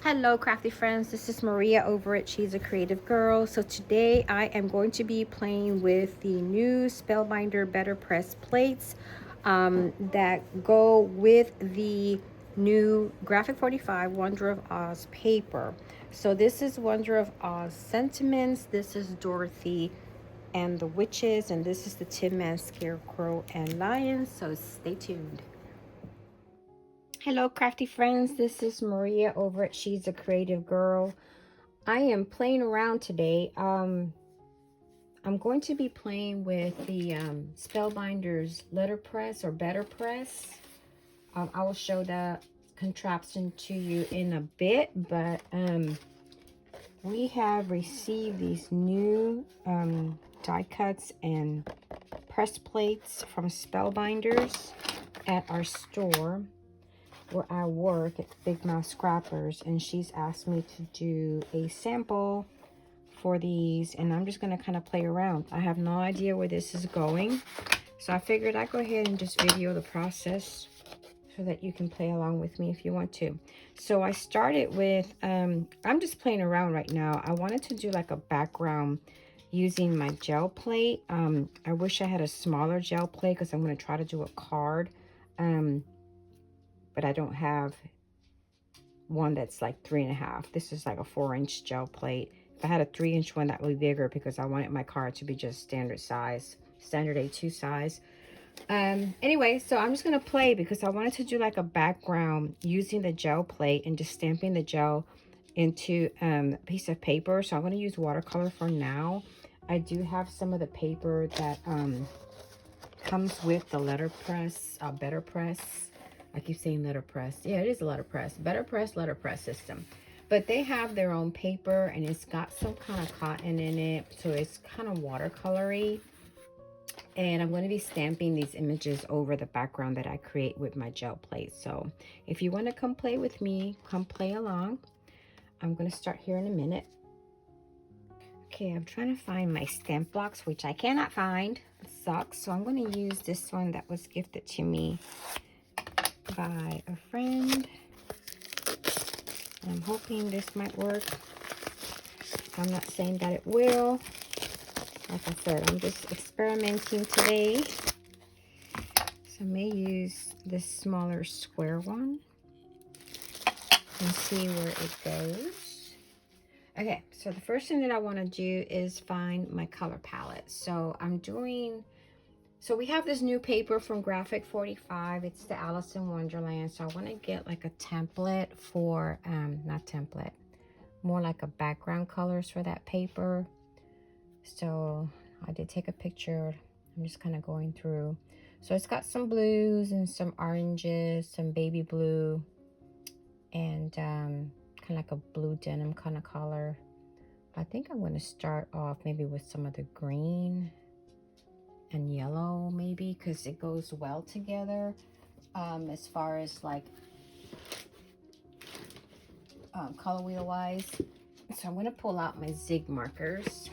Hello crafty friends, this is Maria over at She's a Creative Girl. So today I am going to be playing with the new Spellbinder BetterPress plates that go with the new Graphic 45 Wonder of Oz paper. So this is Wonder of Oz Sentiments, this is Dorothy and the Witches, and this is the Tin Man, Scarecrow, and Lion. So stay tuned. Hello crafty friends, this is Maria over at She's a Creative Girl. I am playing around today. I'm going to be playing with the Spellbinders letterpress or BetterPress. I will show that contraption to you in a bit, but we have received these new die cuts and press plates from Spellbinders at our store where I work at Big Mouth Scrappers, and she's asked me to do a sample for these, and I'm just going to kind of play around. I have no idea where this is going, so I figured I'd go ahead and just video the process so that you can play along with me if you want to. So I started with, I'm just playing around right now. I wanted to do like a background using my gel plate. I wish I had a smaller gel plate because I'm going to try to do a card. But I don't have one that's like 3.5. This is like a 4-inch gel plate. If I had a 3-inch one, that would be bigger because I wanted my card to be just standard size, standard A2 size. Anyway, so I'm just gonna play because I wanted to do like a background using the gel plate and just stamping the gel into a piece of paper. So I'm gonna use watercolor for now. I do have some of the paper that comes with the letterpress, BetterPress. I keep saying letterpress. Yeah, it is a letterpress. BetterPress letterpress system. But they have their own paper, and it's got some kind of cotton in it, so it's kind of watercolory. And I'm going to be stamping these images over the background that I create with my gel plate. So if you want to come play with me, come play along. I'm going to start here in a minute. Okay, I'm trying to find my stamp blocks, which I cannot find. It sucks. So I'm going to use this one that was gifted to me by a friend. I'm hoping this might work. I'm not saying that it will. Like I said, I'm just experimenting today. So I may use this smaller square one and see where it goes. Okay, so the first thing that I want to do is find my color palette. So so we have this new paper from Graphic 45. It's the Alice in Wonderland. So I want to get like a template for, not template, more like a background colors for that paper. So I did take a picture. I'm just kind of going through. So it's got some blues and some oranges, some baby blue, and kind of like a blue denim kind of color. I think I'm going to start off maybe with some of the green and yellow, maybe, because it goes well together as far as like color wheel wise. So I'm going to pull out my Zig markers,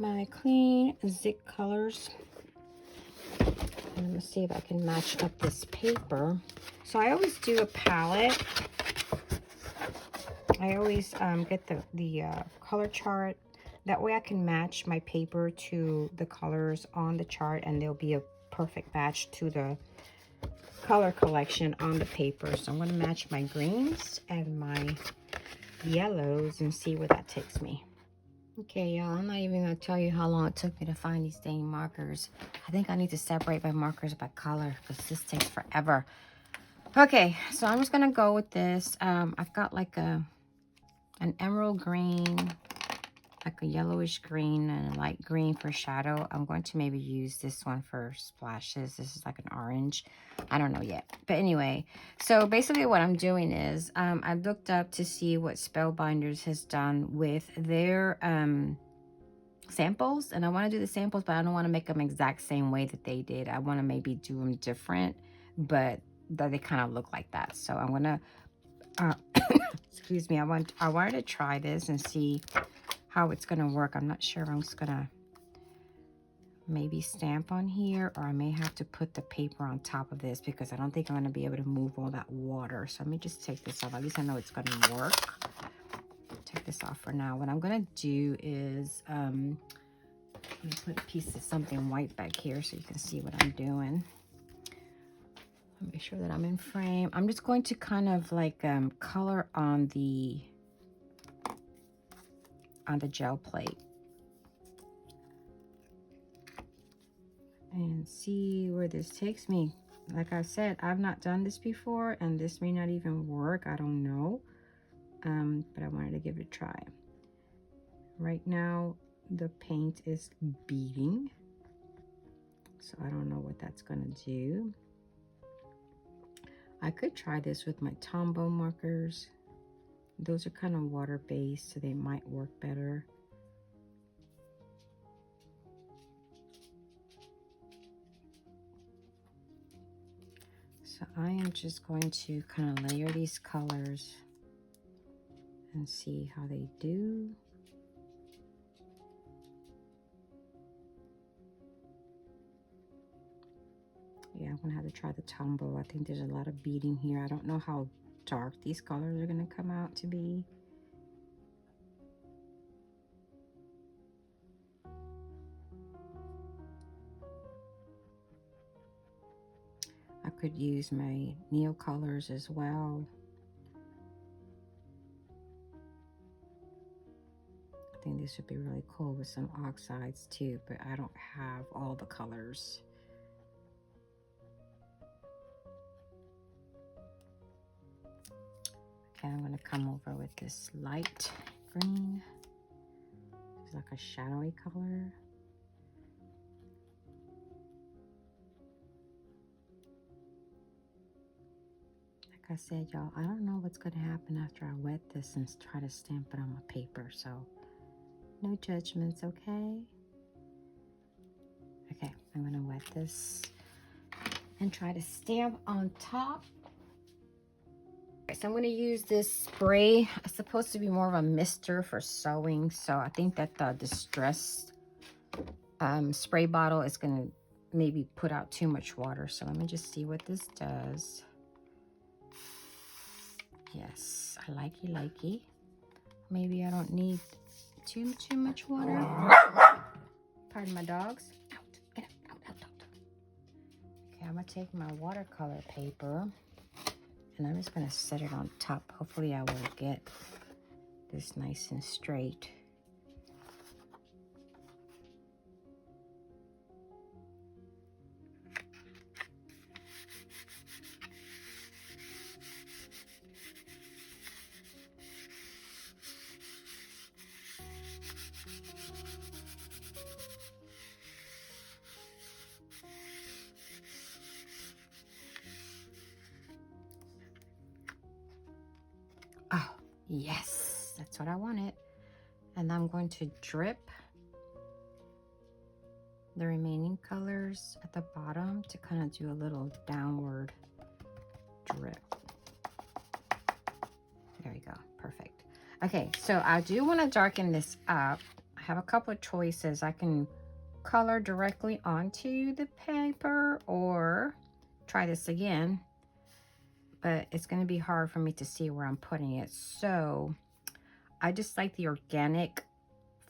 my clean Zig colors, and I'm going to see if I can match up this paper. So I always do a palette. I always get the color chart. That way I can match my paper to the colors on the chart, and there'll be a perfect match to the color collection on the paper. So I'm going to match my greens and my yellows and see where that takes me. Okay, y'all, I'm not even going to tell you how long it took me to find these dang markers. I think I need to separate my markers by color because this takes forever. Okay, so I'm just going to go with this. I've got like an emerald green, like a yellowish green, and a light green for shadow. I'm going to maybe use this one for splashes. This is like an orange. I don't know yet. But anyway, so basically what I'm doing is I looked up to see what Spellbinders has done with their samples. And I want to do the samples, but I don't want to make them exact same way that they did. I want to maybe do them different, but that they kind of look like that. So I'm going to, excuse me, I wanted to try this and see how it's gonna work. I'm not sure if I'm just gonna maybe stamp on here, or I may have to put the paper on top of this because I don't think I'm going to be able to move all that water. So let me just take this off. At least I know it's going to work. Take this off for now. What I'm going to do is I'm going to put a piece of something white back here so you can see what I'm doing. Make sure that I'm in frame. I'm just going to kind of like color on the gel plate and see where this takes me. Like I said, I've not done this before, and this may not even work. I don't know, but I wanted to give it a try. Right now the paint is beading, so I don't know what that's gonna do. I could try this with my Tombow markers. Those are kind of water-based, so they might work better. So I am just going to kind of layer these colors and see how they do. Yeah, I'm gonna have to try the Tombow. I think there's a lot of beading here. I don't know how dark these colors are gonna come out to be. I could use my Neo colors as well. I think this would be really cool with some oxides too, but I don't have all the colors. Okay, I'm going to come over with this light green. It's like a shadowy color. Like I said, y'all, I don't know what's going to happen after I wet this and try to stamp it on my paper, so no judgments, okay? Okay, I'm going to wet this and try to stamp on top. So I'm going to use this spray. It's supposed to be more of a mister for sewing, so I think that the Distress spray bottle is going to maybe put out too much water. So let me just see what this does. Yes, I likey. Maybe I don't need too much water. Pardon my dogs. Out. Okay, I'm going to take my watercolor paper and I'm just going to set it on top. Hopefully I will get this nice and straight. Oh, yes, that's what I wanted. And I'm going to drip the remaining colors at the bottom to kind of do a little downward drip. There we go, perfect. Okay, so I do want to darken this up. I have a couple of choices. I can color directly onto the paper or try this again, but it's going to be hard for me to see where I'm putting it. So I just like the organic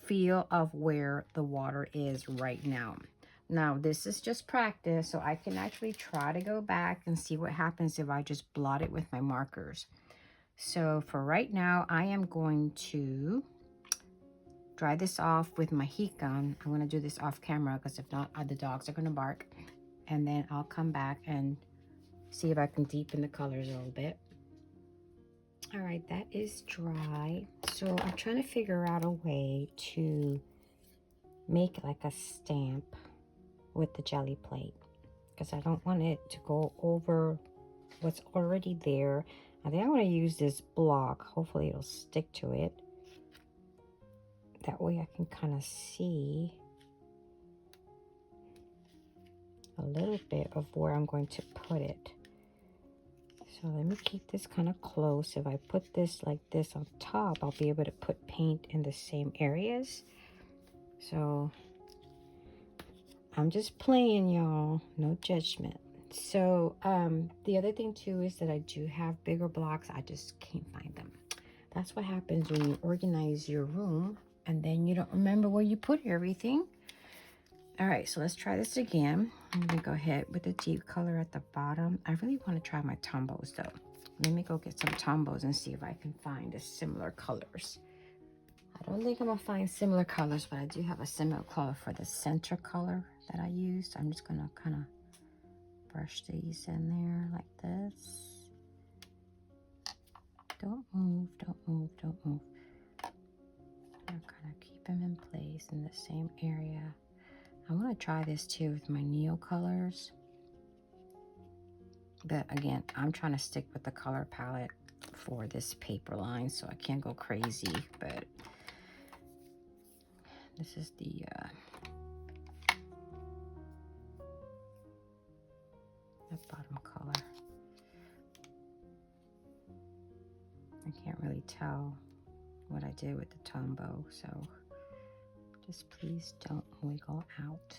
feel of where the water is right now. Now this is just practice, so I can actually try to go back and see what happens if I just blot it with my markers. So for right now, I am going to dry this off with my heat gun. I'm going to do this off camera because if not, the dogs are going to bark. And then I'll come back and see if I can deepen the colors a little bit. All right, that is dry. So I'm trying to figure out a way to make like a stamp with the jelly plate because I don't want it to go over what's already there. I think I'm going to use this block. Hopefully it'll stick to it. That way I can kind of see a little bit of where I'm going to put it. So let me keep this kind of close. If I put this like this on top, I'll be able to put paint in the same areas. So I'm just playing, y'all. No judgment. So, the other thing too is that I do have bigger blocks. I just can't find them. That's what happens when you organize your room and then you don't remember where you put everything. All right, so let's try this again. I'm gonna go ahead with the deep color at the bottom. I really want to try my Tombos though. Let me go get some Tombos and see if I can find the similar colors. I don't think I'm gonna find similar colors, but I do have a similar color for the center color that I used. I'm just gonna kind of brush these in there like this. Don't move, don't move, don't move. I'm kind of keep them in place in the same area. I want to try this too with my Neo colors. But again, I'm trying to stick with the color palette for this paper line, so I can't go crazy. But this is the bottom color. I can't really tell what I did with the Tombow, so just please don't wiggle out.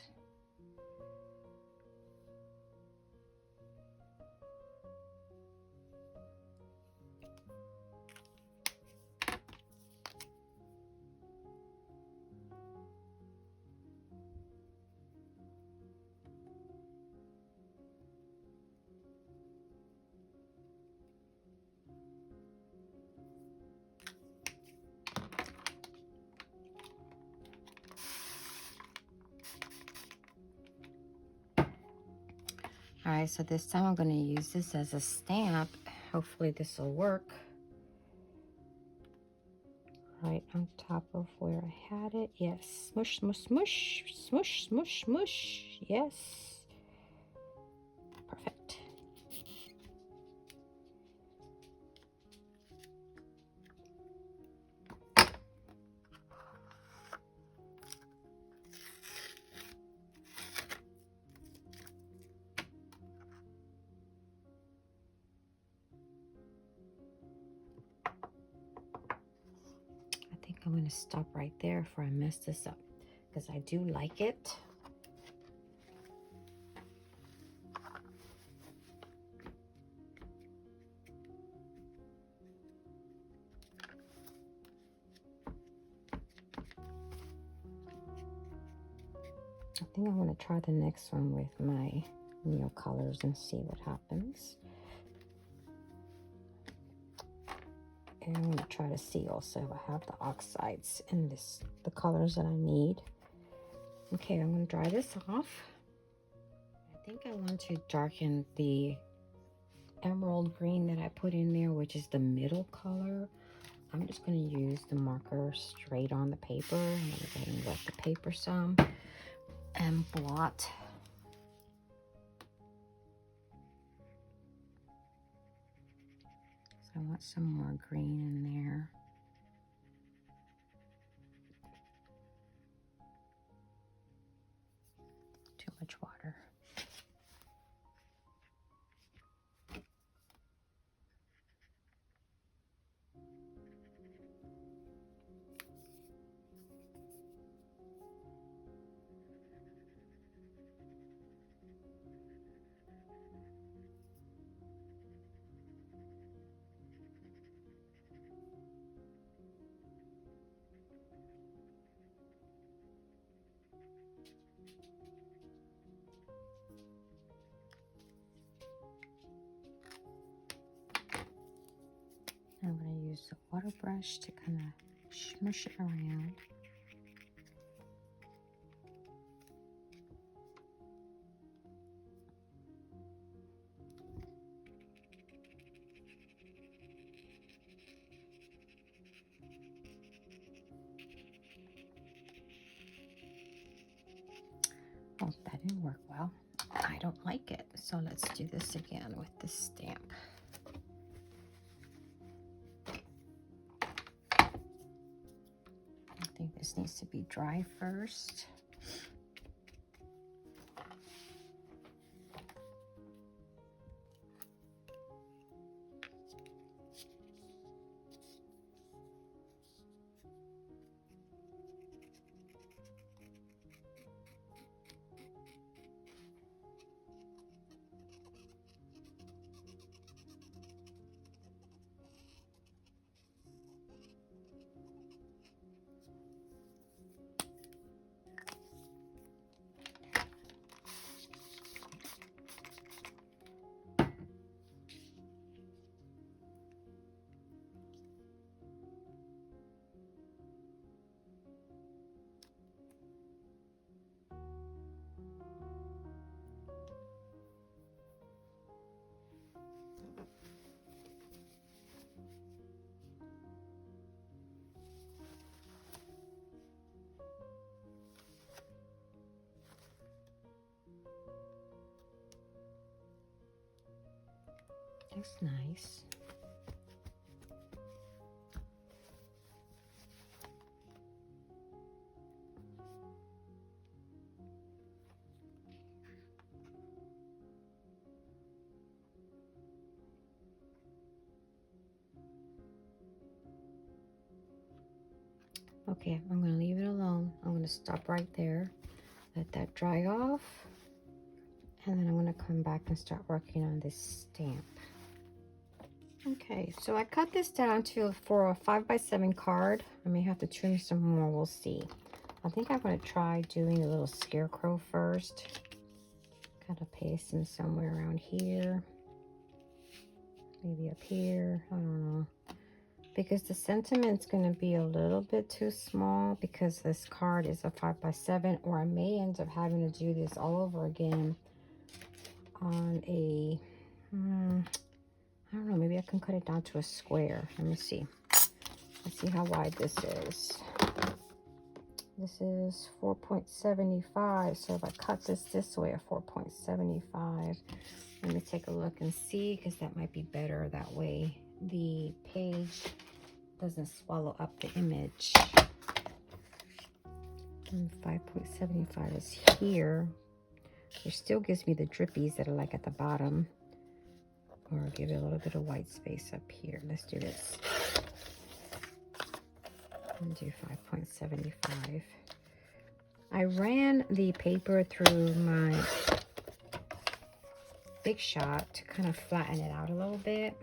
All right, so this time I'm going to use this as a stamp. Hopefully this will work. Right on top of where I had it. Yes. Smush, smush, smush. Smush, smush, smush. Yes. Perfect. I'm going to stop right there before I mess this up, because I do like it. I think I want to try the next one with my Neo colors and see what happens. And I'm going to try to see also if I have the oxides in the colors that I need. Okay, I'm going to dry this off. I think I want to darken the emerald green that I put in there, which is the middle color. I'm just going to use the marker straight on the paper. I'm going to go ahead and wet the paper some and blot. So I want some more green in there. Too much water. I'm going to use the water brush to kind of smush it around. Oh, that didn't work well. I don't like it. So let's do this again with this stamp. I think this needs to be dry first. Looks nice. Okay, I'm going to leave it alone. I'm going to stop right there, let that dry off, and then I'm going to come back and start working on this stamp. Okay, so I cut this down to for a 5x7 card. I may have to trim some more, we'll see. I think I'm going to try doing a little scarecrow first. Kind of pasting somewhere around here. Maybe up here, I don't know. Because the sentiment's going to be a little bit too small because this card is a 5x7, or I may end up having to do this all over again on a, I don't know, maybe I can cut it down to a square. Let me see. Let's see how wide this is. This is 4.75, so if I cut this way at 4.75, let me take a look and see, because that might be better. That way the page doesn't swallow up the image. And 5.75 is here. It still gives me the drippies that are like at the bottom. Or give it a little bit of white space up here. Let's do this. And do 5.75. I ran the paper through my Big Shot to kind of flatten it out a little bit.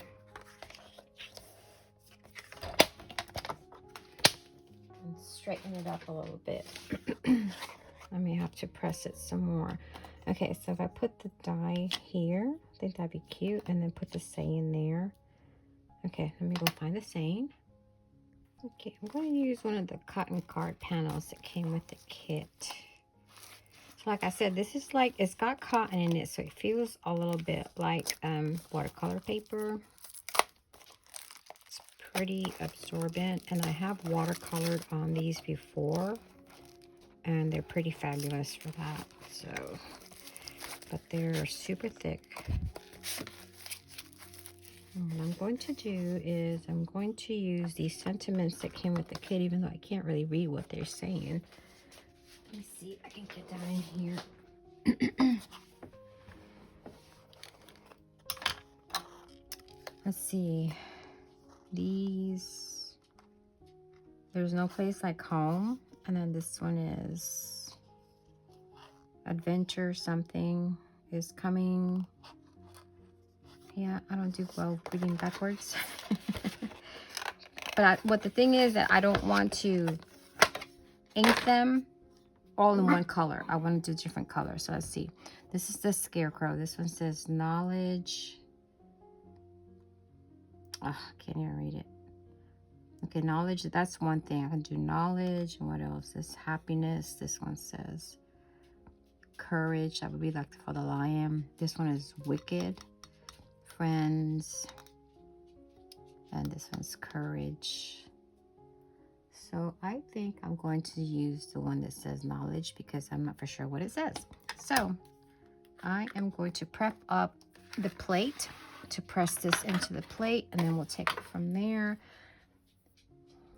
And straighten it up a little bit. I may have to press it some more. Okay, so if I put the die here, I think that'd be cute, and then put the saying there. Okay, let me go find the saying. Okay, I'm going to use one of the cotton card panels that came with the kit. So like I said, this is like, it's got cotton in it, so it feels a little bit like watercolor paper. It's pretty absorbent, and I have watercolored on these before, and they're pretty fabulous for that. So, but they're super thick. And what I'm going to do is I'm going to use these sentiments that came with the kit, even though I can't really read what they're saying. Let me see if I can get that in here. Let's see. These, there's no place like home. And then this one is adventure something is coming. Yeah, I don't do well reading backwards. But what the thing is that I don't want to ink them all in one color. I want to do different colors. So let's see. This is the scarecrow. This one says knowledge. Oh, I can't even read it. Okay, knowledge. That's one thing. I can do knowledge. And what else? This happiness. This one says courage. That would be like for the lion. This one is wicked. Friends. And this one's courage. So I think I'm going to use the one that says knowledge because I'm not for sure what it says. So I am going to prep up the plate to press this into the plate, and then we'll take it from there.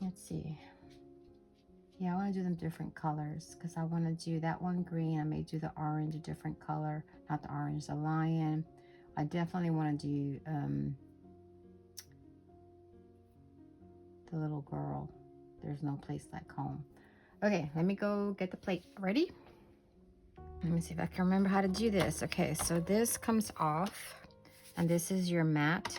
Let's see. Yeah, I want to do them different colors because I want to do that one green. I may do the orange a different color. Not the orange, the lion. I definitely want to do the little girl. There's no place like home. Okay, let me go get the plate ready. Let me see if I can remember how to do this. Okay, so this comes off, and this is your mat.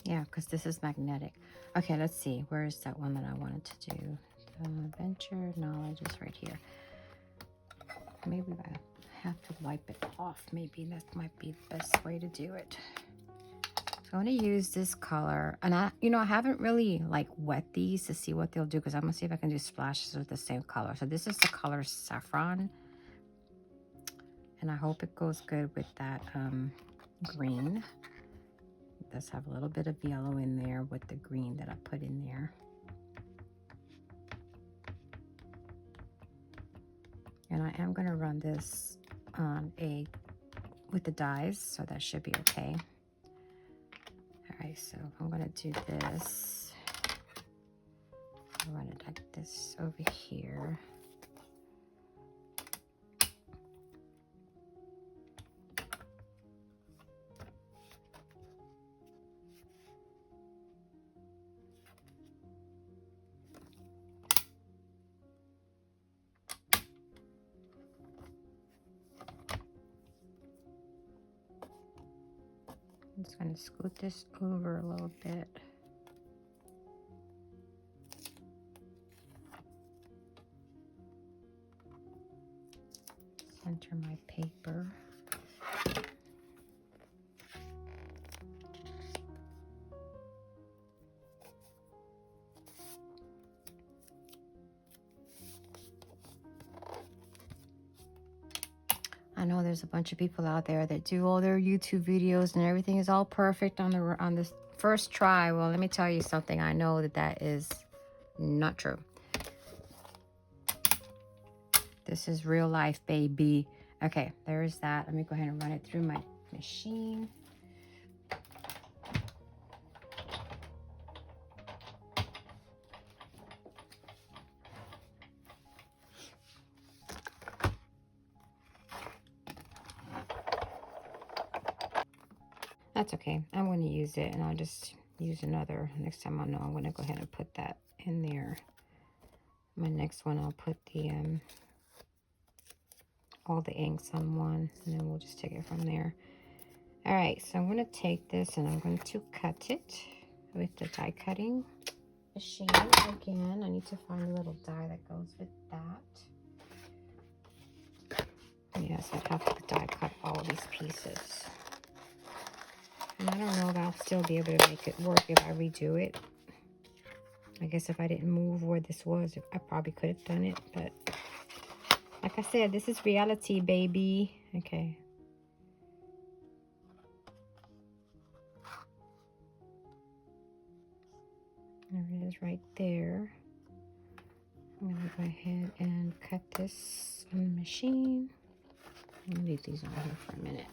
Yeah, because this is magnetic. Okay, let's see. Where is that one that I wanted to do? The adventure knowledge is right here. Maybe I have to wipe it off. Maybe that might be the best way to do it. So I'm going to use this color. And I haven't really like wet these to see what they'll do, because I'm going to see if I can do splashes with the same color. So this is the color Saffron. And I hope it goes good with that green. It does have a little bit of yellow in there with the green that I put in there. And I am going to run this on with the dies, so that should be okay. All right, so I'm going to do this. I'll run it like this over here. I'm just going to scoot this over a little bit. Center my paper. I know there's a bunch of people out there that do all their YouTube videos and everything is all perfect on this first try. Well, let me tell you something. I know that that is not true. This is real life, baby. Okay, there's that. Let me go ahead and run it through my machine. That's okay. I'm going to use it, and I'll just use another. Next time I know I'm going to go ahead and put that in there. My next one, I'll put the all the inks on one, and then we'll just take it from there. All right, so I'm going to take this and I'm going to cut it with the die cutting machine. Again, I need to find a little die that goes with that. Yes, I'd have to die cut all these pieces. And I don't know if I'll still be able to make it work if I redo it. I guess if I didn't move where this was, I probably could have done it. But like I said, this is reality, baby. Okay. There it is right there. I'm going to go ahead and cut this on the machine. I'm going to leave these on here for a minute.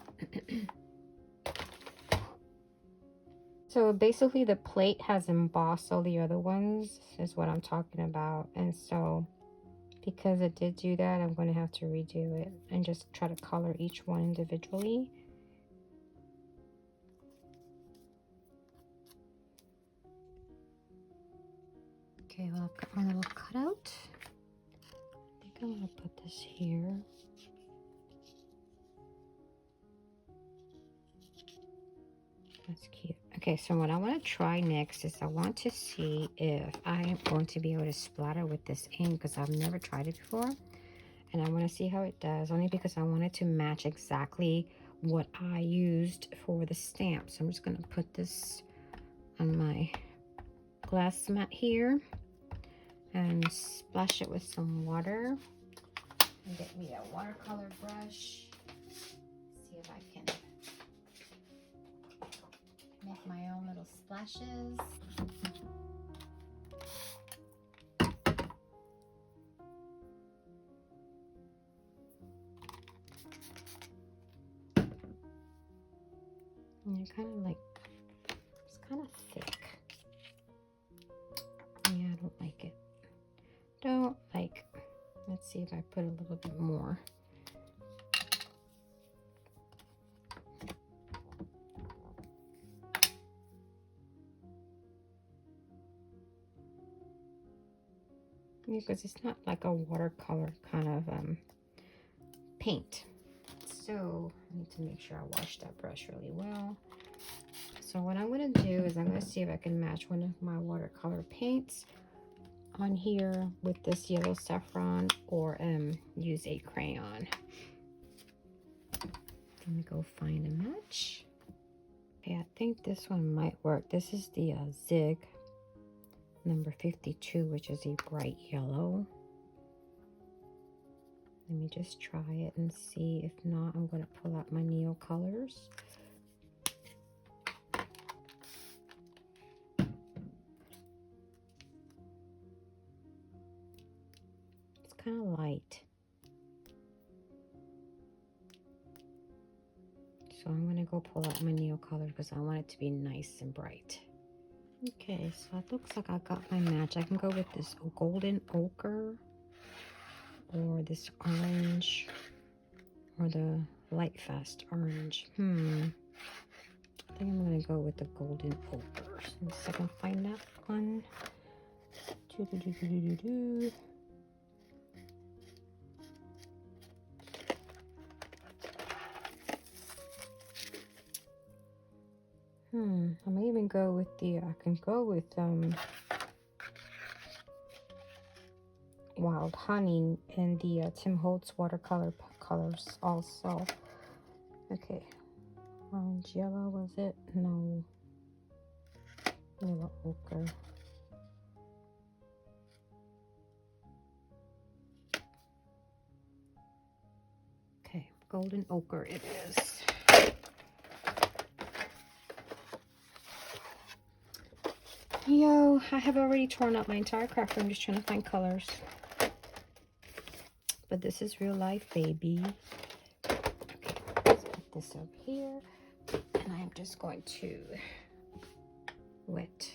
So basically the plate has embossed all the other ones, is what I'm talking about. And so because it did do that, I'm going to have to redo it and just try to color each one individually. Okay, well, I've got my little cutout. I think I'm going to put this here. That's cute. Okay, so what I want to try next is I want to see if I am going to be able to splatter with this ink, because I've never tried it before. And I want to see how it does, only because I want it to match exactly what I used for the stamp. So I'm just going to put this on my glass mat here and splash it with some water. And get me a watercolor brush. See if I can make my own little splashes. And you're kind of like, it's kind of thick. Yeah, I don't like it. Don't like. Let's see if I put a little bit more. Because it's not like a watercolor kind of paint. So I need to make sure I wash that brush really well. So what I'm going to do is I'm going to see if I can match one of my watercolor paints on here with this yellow saffron, or use a crayon. Let me go find a match. Okay, I think this one might work. This is the Zig number 52, which is a bright yellow. Let me just try it and see. If not, I'm going to pull out my Neo colors. It's kind of light. So I'm gonna go pull out my nail color because I want it to be nice and bright. Okay, so it looks like I got my match. I can go with this golden ochre or this orange or the light fast orange. I think I'm gonna go with the golden ochre. Since I can find that one. I may even go with I can go with Wild Honey and the Tim Holtz watercolor colors also. Okay, orange yellow was it? No, yellow ochre. Okay, golden ochre it is. Yo, I have already torn up my entire crafter. I'm just trying to find colors. But this is real life, baby. Okay, let's put this over here. And I'm just going to wet.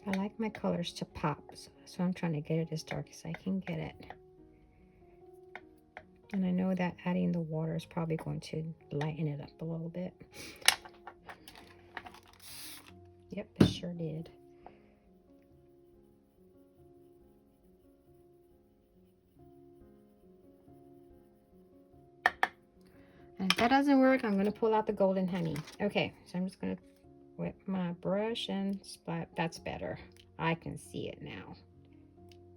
I like my colors to pop, so I'm trying to get it as dark as I can get it. And I know that adding the water is probably going to lighten it up a little bit. Yep, it sure did. And if that doesn't work, I'm going to pull out the golden honey. Okay, so I'm just going to wet my brush and splat. That's better. I can see it now.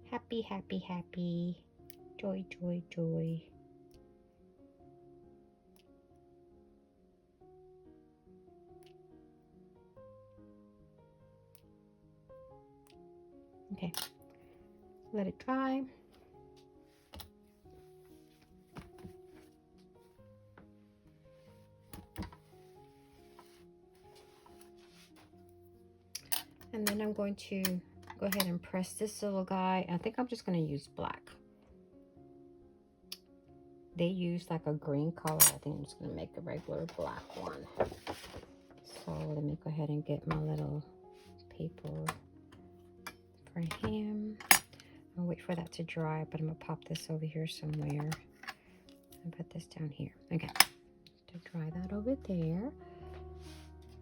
Happy, happy, happy. Joy, joy, joy. Okay, let it dry. And then I'm going to go ahead and press this little guy. I think I'm just going to use black. They use like a green color. I think I'm just going to make a regular black one. So let me go ahead and get my little paper for him. I'll wait for that to dry, but I'm going to pop this over here somewhere. And put this down here. Okay. To dry that over there.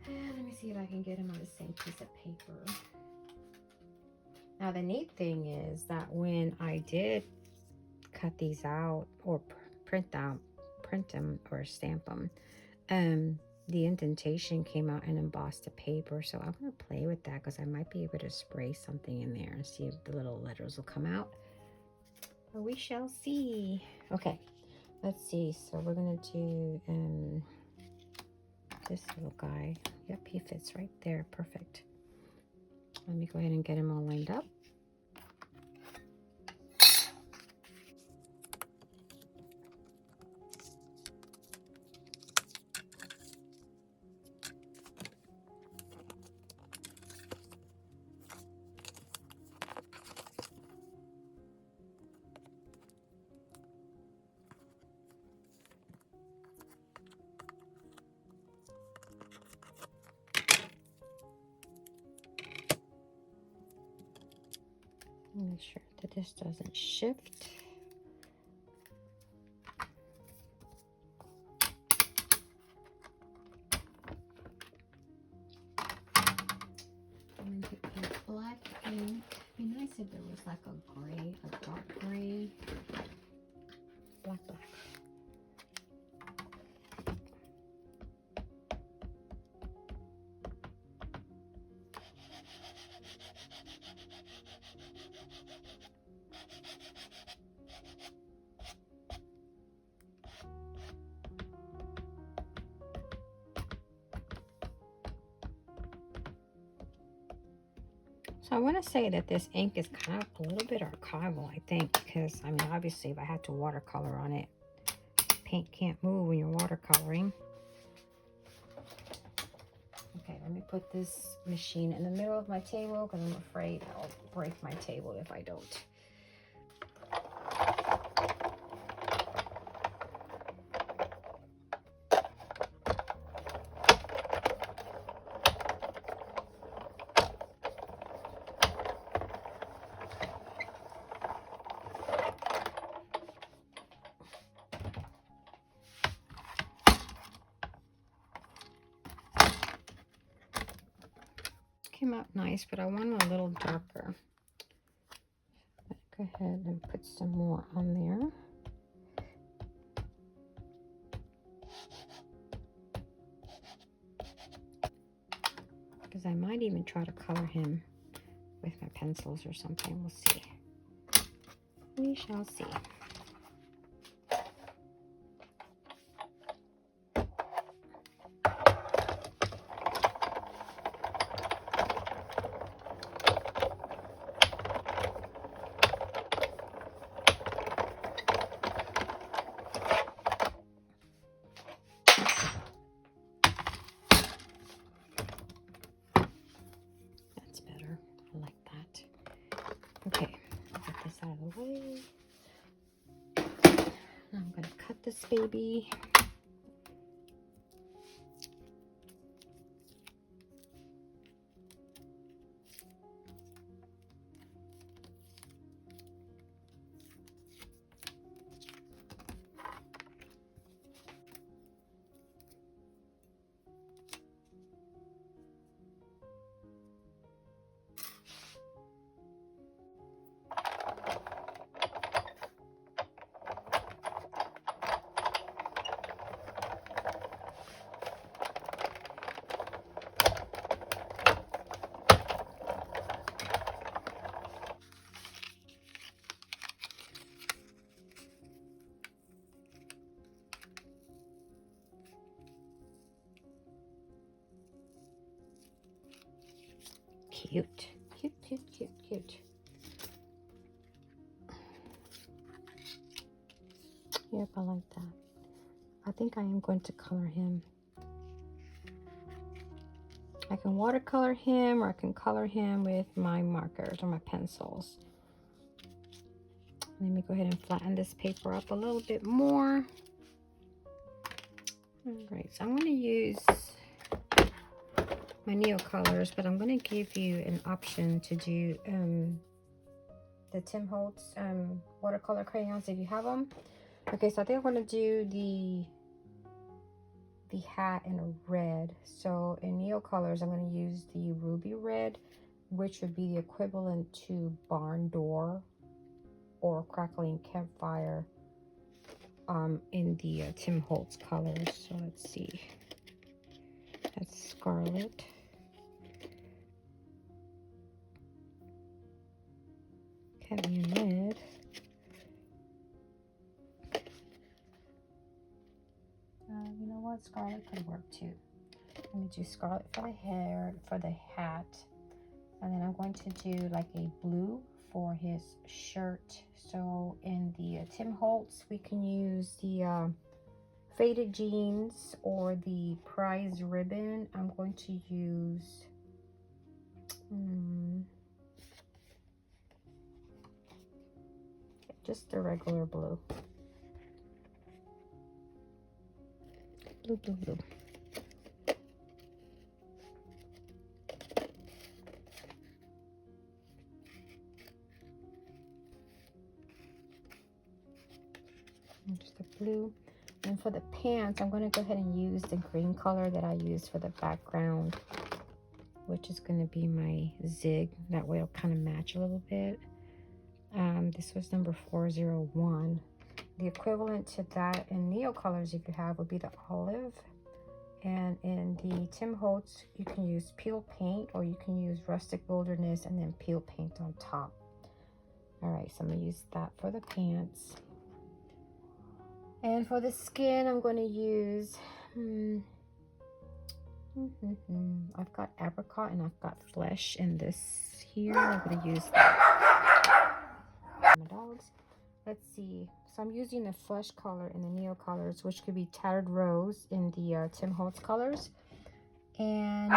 And let me see if I can get him on the same piece of paper. Now the neat thing is that when I did cut these out or print them or stamp them, the indentation came out and embossed the paper. So I'm going to play with that because I might be able to spray something in there and see if the little letters will come out. But we shall see. Okay, let's see. So we're going to do this little guy. Yep, he fits right there. Perfect. Let me go ahead and get him all lined up. Make sure that this doesn't shift. I'm going to get black ink. It'd be nice if there was like a gray, a dark gray. Black. So I want to say that this ink is kind of a little bit archival, I think, because, I mean, obviously, if I had to watercolor on it, paint can't move when you're watercoloring. Okay, let me put this machine in the middle of my table because I'm afraid I'll break my table if I don't. Came out nice, but I want it a little darker. Go ahead and put some more on there. Because I might even try to color him with my pencils or something. We'll see. We shall see. That's better. I like that. Okay, I'll get this out of the way. Now I'm going to cut this baby. Cute, cute, cute, cute, cute. Yep, I like that. I think I am going to color him. I can watercolor him, or I can color him with my markers or my pencils. Let me go ahead and flatten this paper up a little bit more. All right, so I'm going to use my Neo colors, but I'm going to give you an option to do the Tim Holtz watercolor crayons if you have them. Okay, so I think I'm going to do the hat in a red. So in Neo colors, I'm going to use the ruby red, which would be the equivalent to barn door or crackling campfire in the Tim Holtz colors. So let's see. That's scarlet. Cadmium red. You know what? Scarlet could work too. Let me do scarlet for the hair, for the hat. And then I'm going to do like a blue for his shirt. So in the Tim Holtz, we can use the faded jeans or the prize ribbon. I'm going to use just the regular blue. Blue, blue, blue. And just the blue. And for the pants, I'm going to go ahead and use the green color that I used for the background, which is going to be my zig. That way it'll kind of match a little bit. This was number 401. The equivalent to that in Neo colors, if you have, would be the olive. And in the Tim Holtz, you can use peel paint, or you can use rustic wilderness and then peel paint on top. All right, so I'm going to use that for the pants. And for the skin, I'm going to use I've got apricot and I've got flesh in this here. I'm going to use that. My dogs. Let's see. So I'm using the flesh color in the Neo colors, which could be Tattered Rose in the Tim Holtz colors. And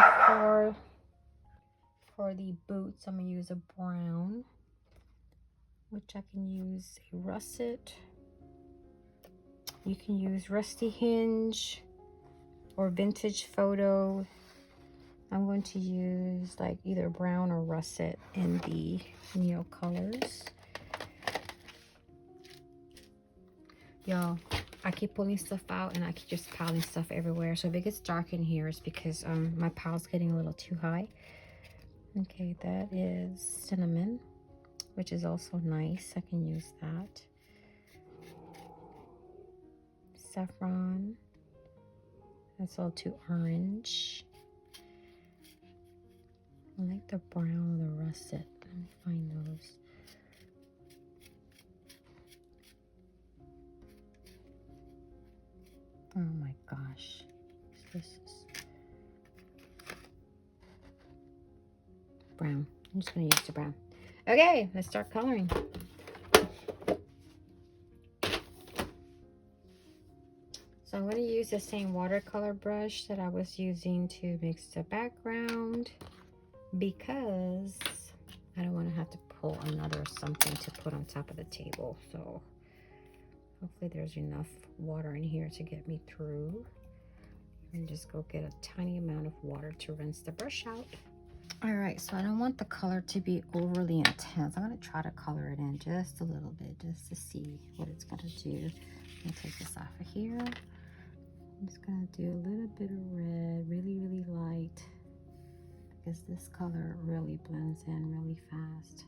for the boots, I'm going to use a brown, which I can use a russet. You can use Rusty Hinge or Vintage Photo. I'm going to use like either brown or russet in the Neo colors. Y'all, I keep pulling stuff out and I keep just piling stuff everywhere. So if it gets dark in here, it's because my pile's getting a little too high. Okay, that is cinnamon, which is also nice. I can use that. Saffron. That's a little too orange. I like the brown or the russet. Let me find those. Oh my gosh. This is brown. I'm just going to use the brown. Okay, let's start coloring. So I'm going to use the same watercolor brush that I was using to mix the background, because I don't want to have to pull another something to put on top of the table. So hopefully there's enough water in here to get me through. And just go get a tiny amount of water to rinse the brush out. All right, so I don't want the color to be overly intense. I'm going to try to color it in just a little bit, just to see what it's going to do. I'm going to take this off of here. I'm just going to do a little bit of red, really, really light, because this color really blends in really fast.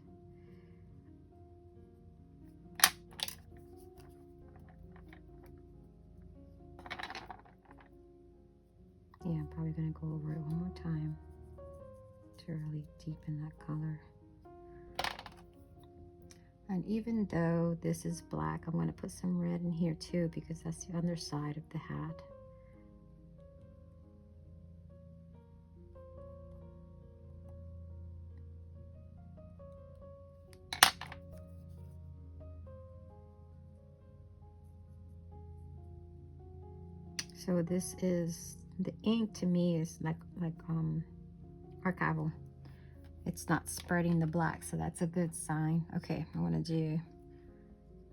Yeah, I'm probably going to go over it one more time to really deepen that color. And even though this is black, I'm going to put some red in here too, because that's the underside of the hat. So this is, the ink to me is like archival. It's not spreading the black, so that's a good sign. Okay, I want to do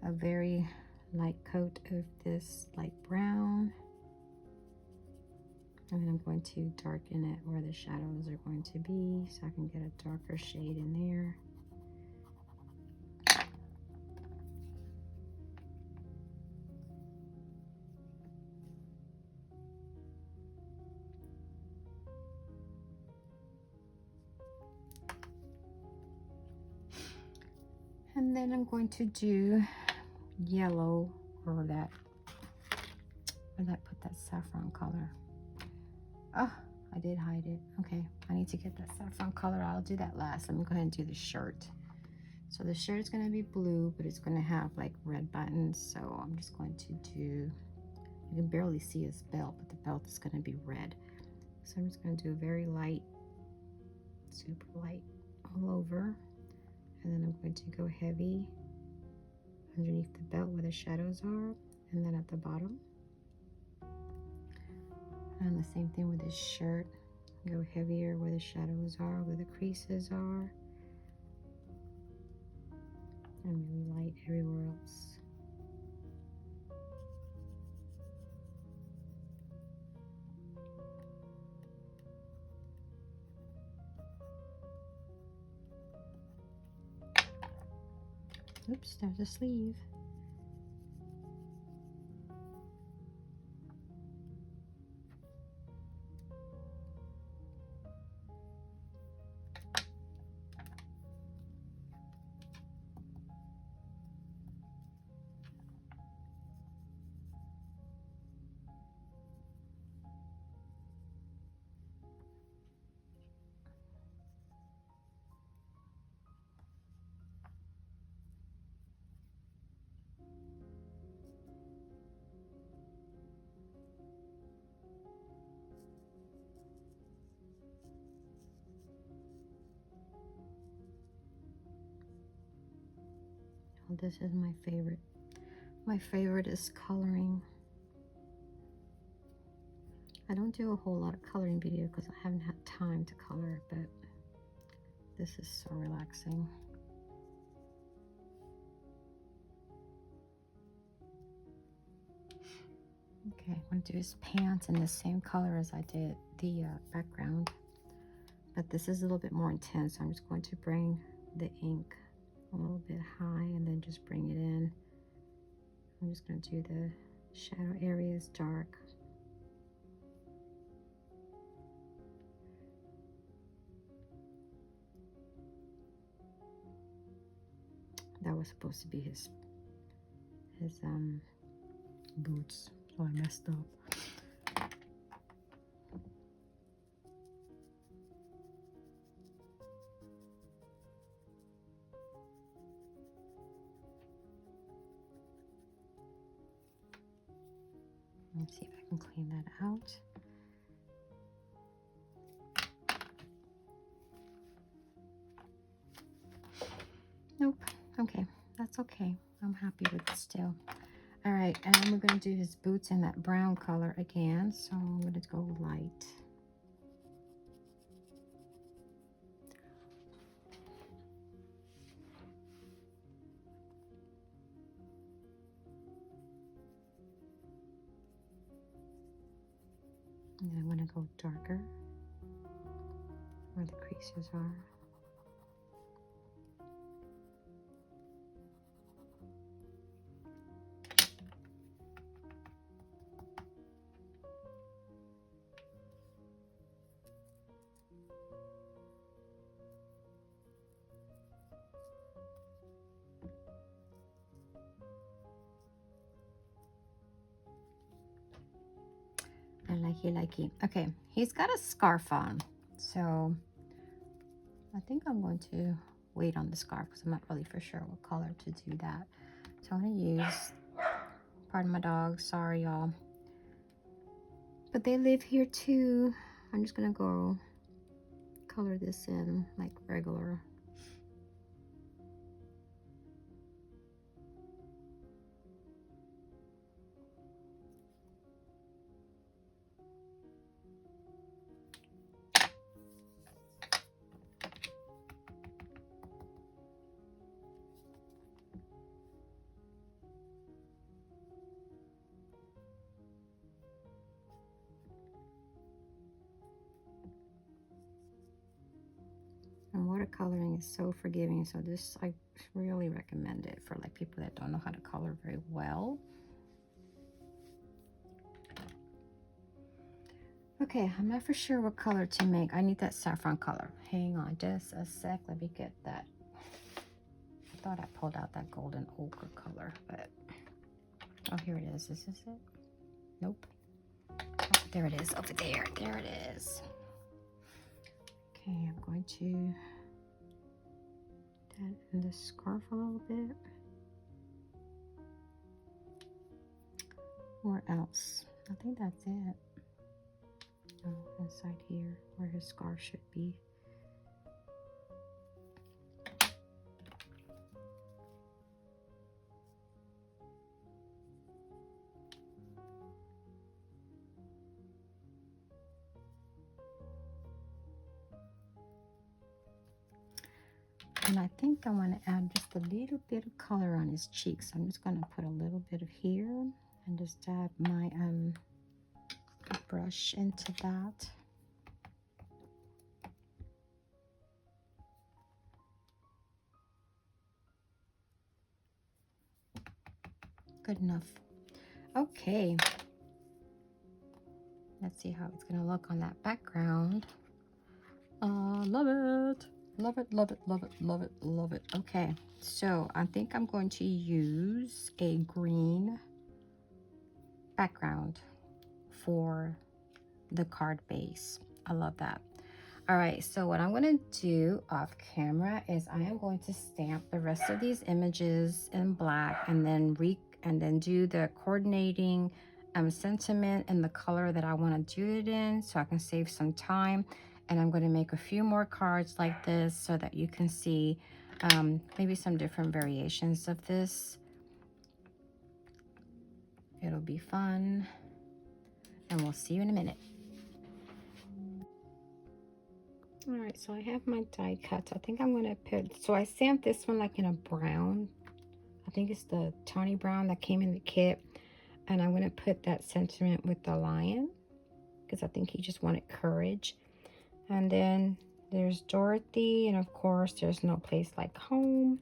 a very light coat of this light brown. And then I'm going to darken it where the shadows are going to be, so I can get a darker shade in there. And then I'm going to do yellow, or that, put that saffron color. Oh, I did hide it. Okay, I need to get that saffron color. I'll do that last. Let me go ahead and do the shirt. So the shirt is going to be blue, but it's going to have like red buttons. So I'm just going to do, you can barely see his belt, but the belt is going to be red. So I'm just going to do a very light, super light all over. And then I'm going to go heavy underneath the belt where the shadows are, and then at the bottom. And the same thing with this shirt. Go heavier where the shadows are, where the creases are. And really light everywhere else. Oops, there's a sleeve. Oh, this is my favorite. My favorite is coloring. I don't do a whole lot of coloring video because I haven't had time to color, but this is so relaxing. Okay, I'm going to do his pants in the same color as I did the background. But this is a little bit more intense. I'm just going to bring the ink a little bit high and then just bring it in. I'm just going to do the shadow areas dark. That was supposed to be his boots, so I messed up. Let's see if I can clean that out. Nope. Okay, that's okay. I'm happy with it still. All right, and we're going to do his boots in that brown color again. So I'm going to go light. And I'm going to go darker where the creases are. I likey. Okay, he's got a scarf on, so I think I'm going to wait on the scarf because I'm not really for sure what color to do that. So I'm going to use, pardon my dog, sorry y'all, but they live here too. I'm just going to go color this in like regular. And watercoloring is so forgiving, so this, I really recommend it for like people that don't know how to color very well. Okay, I'm not for sure what color to make. I need that saffron color. Hang on just a sec. Let me get that. I thought I pulled out that golden ochre color, but oh, here it is. Is this it? Nope. Oh, there it is. Over there. There it is. Okay, I'm going to that in the scarf a little bit. Where else? I think that's it. Oh, inside here, where his scarf should be. And I think I want to add just a little bit of color on his cheeks. I'm just going to put a little bit of here and just dab my brush into that. Good enough. Okay. Let's see how it's going to look on that background. Love it. Love it, love it, love it, love it, love it. Okay, so I think I'm going to use a green background for the card base. I love that. All right, so what I'm going to do off camera is I am going to stamp the rest of these images in black and then do the coordinating sentiment and the color that I want to do it in, so I can save some time. And I'm going to make a few more cards like this so that you can see maybe some different variations of this. It'll be fun. And we'll see you in a minute. All right, so I have my die cuts. I think I'm gonna put, so I stamped this one like in a brown. I think it's the tawny brown that came in the kit. And I'm gonna put that sentiment with the lion, because I think he just wanted courage. And then there's Dorothy, and of course there's no place like home.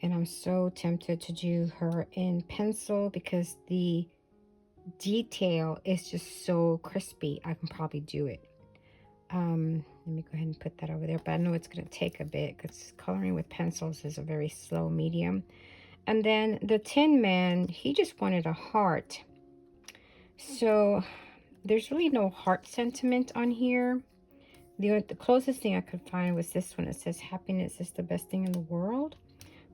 And I'm so tempted to do her in pencil because the detail is just so crispy. I can probably do it. Let me go ahead and put that over there, but I know it's going to take a bit because coloring with pencils is a very slow medium. And then the Tin Man, he just wanted a heart. So there's really no heart sentiment on here. The closest thing I could find was this one. It says happiness is the best thing in the world.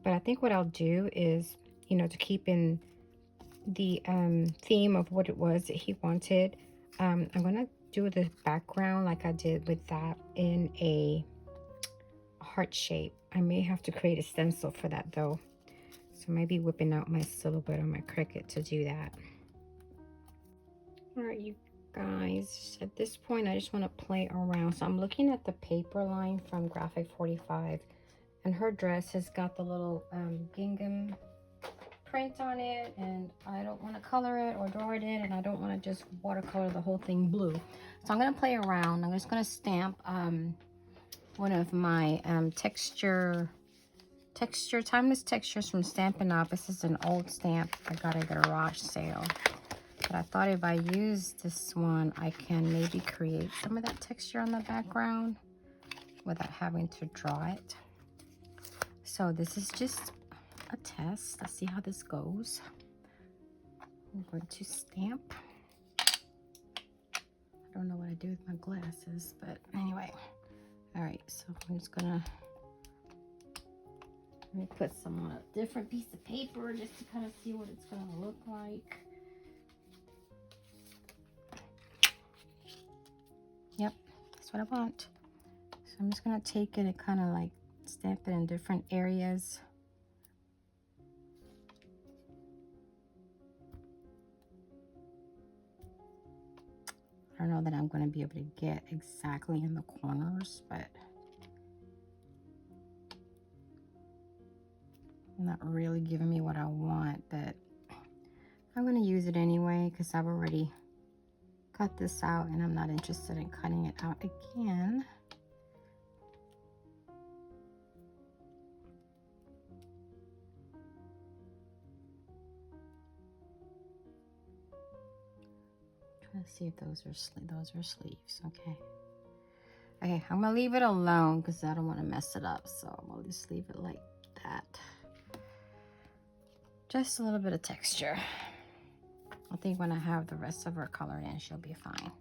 But I think what I'll do is, you know, to keep in the theme of what it was that he wanted, I'm going to do the background like I did with that in a heart shape. I may have to create a stencil for that though. So maybe whipping out my Silhouette on my Cricut to do that. All right, you guys, at this point I just want to play around. So I'm looking at the paper line from Graphic 45, and her dress has got the little gingham print on it, and I don't want to color it or draw it in, and I don't want to just watercolor the whole thing blue. So I'm going to play around. I'm just going to stamp one of my timeless textures from Stampin' Up. This is an old stamp I got at a garage sale, but I thought if I use this one I can maybe create some of that texture on the background without having to draw it. So this is just a test. Let's see how this goes. I'm going to stamp. I don't know what I do with my glasses, but anyway. All right, so I'm just gonna, let me put some on a different piece of paper just to kind of see what it's gonna look like. Yep, that's what I want. So I'm just gonna take it and kind of like stamp it in different areas. I don't know that I'm going to be able to get exactly in the corners, but not really giving me what I want, but I'm going to use it anyway because I've already cut this out and I'm not interested in cutting it out again. Trying to see if those are sleeves. Okay, I'm gonna leave it alone because I don't want to mess it up, so I'm gonna just leave it like that. Just a little bit of texture. I think when I have the rest of her colored in, she'll be fine.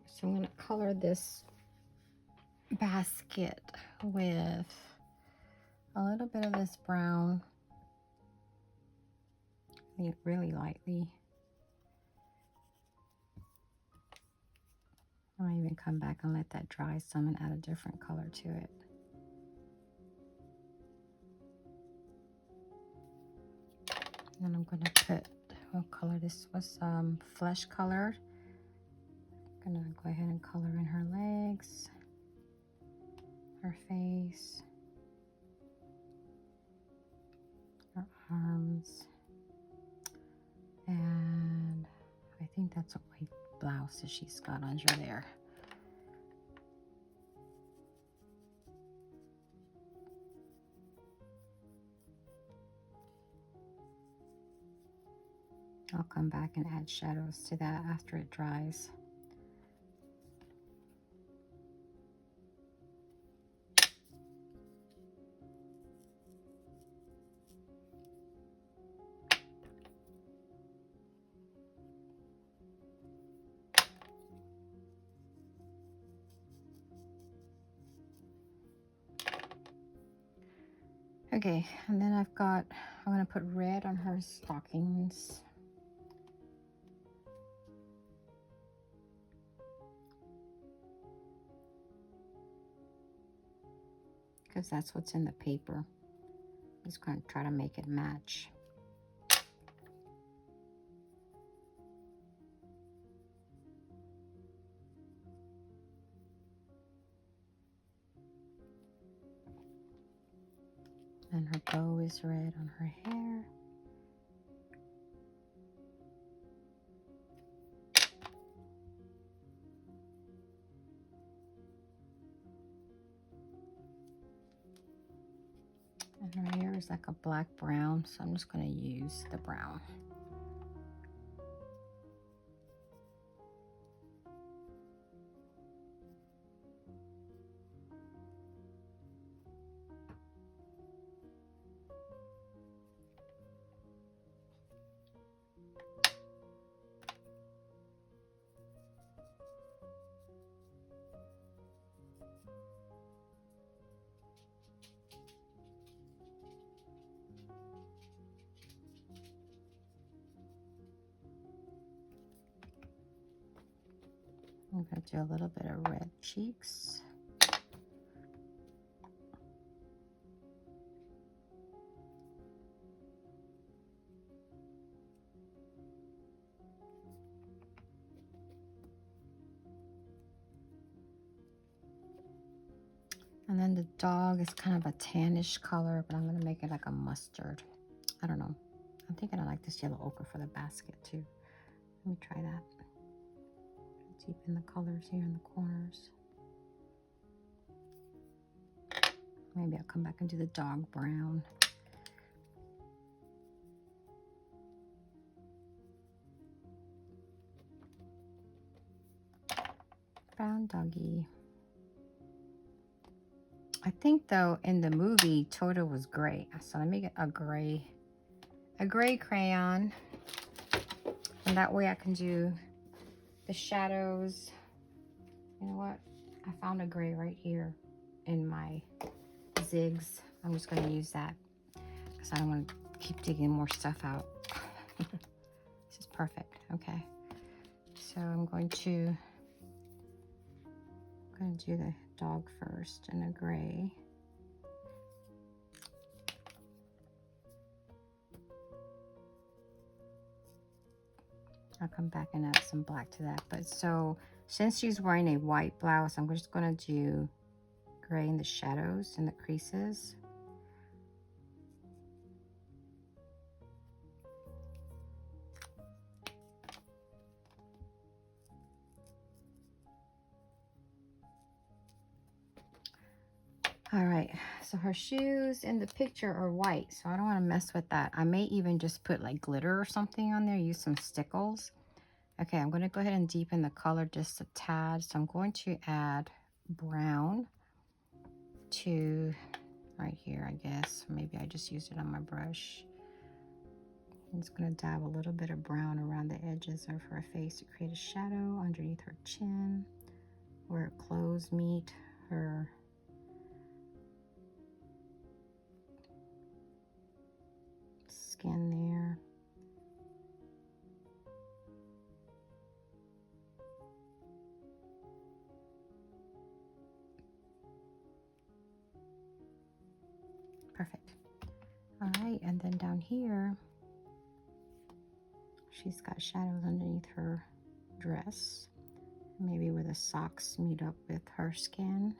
So I'm gonna color this basket with a little bit of this brown, really lightly. I might even come back and let that dry some and add a different color to it. And I'm gonna put, what color this was, flesh colored. I'm gonna go ahead and color in her legs, her face, her arms, and I think that's a white blouse that she's got under there. I'll come back and add shadows to that after it dries. Okay, and then I'm gonna put red on her stockings. because that's what's in the paper. I'm just going to try to make it match. And her bow is red on her hair. And her hair is like a black brown, so I'm just going to use the brown. I'm going to do a little bit of red cheeks. And then the dog is kind of a tannish color, but I'm going to make it like a mustard. I don't know. I'm thinking I like this yellow ochre for the basket too. Let me try that. Deepen the colors here in the corners. Maybe I'll come back and do the dog brown. Brown doggy. I think though in the movie Toto was gray, so let me get a gray crayon, and that way I can do the shadows. You know what? I found a gray right here in my zigs. I'm just going to use that because I don't want to keep digging more stuff out. This is perfect. Okay, so I'm going to do the dog first in a gray. I'll come back and add some black to that. But so since she's wearing a white blouse, I'm just going to do gray in the shadows and the creases. All right, so her shoes in the picture are white, so I don't want to mess with that. I may even just put like glitter or something on there, use some stickles. Okay, I'm going to go ahead and deepen the color just a tad. So I'm going to add brown to right here, I guess. Maybe I just used it on my brush. I'm just going to dab a little bit of brown around the edges of her face to create a shadow underneath her chin, where her clothes meet her skin there. Perfect. All right, and then down here, she's got shadows underneath her dress, maybe where the socks meet up with her skin.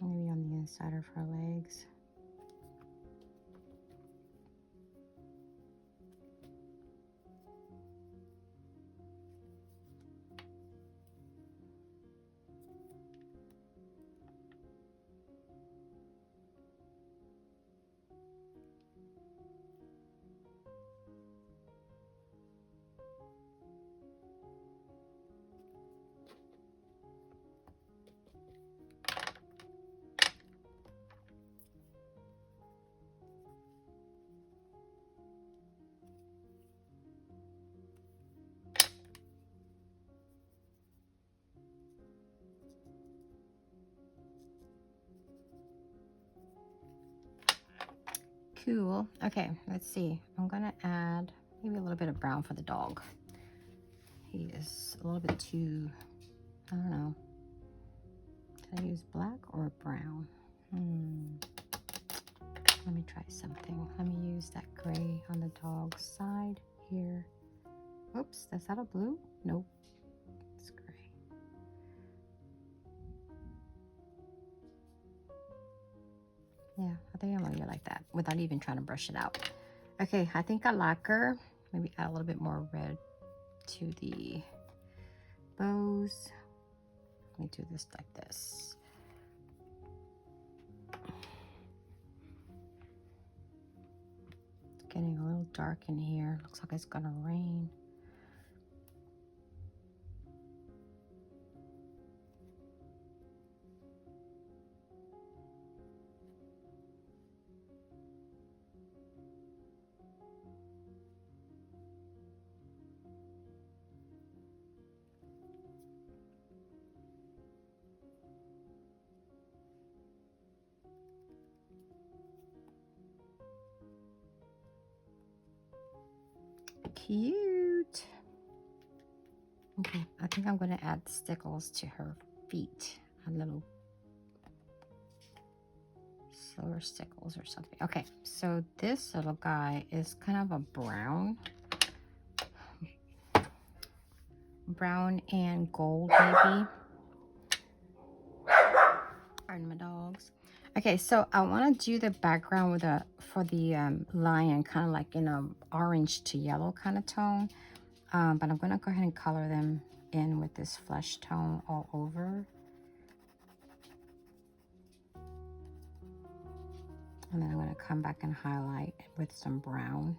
Maybe on the inside of her legs. Cool. Okay, let's see. I'm gonna add maybe a little bit of brown for the dog. He is a little bit too, I don't know. Should I use black or brown? Let me try something. Let me use that gray on the dog's side here. Oops, that's that a blue? Nope, it's gray. Yeah, I think I'm gonna leave it like that without even trying to brush it out. Okay, I think I like her. Maybe add a little bit more red to the bows. Let me do this like this. It's getting a little dark in here. Looks like it's gonna rain. Cute. Okay, I think I'm gonna add stickles to her feet. A little silver stickles or something. Okay, so this little guy is kind of a brown and gold maybe. Pardon my dogs. Okay, so I want to do the background with for the lion, kind of like in a orange to yellow kind of tone. But I'm going to go ahead and color them in with this flesh tone all over. And then I'm going to come back and highlight with some brown.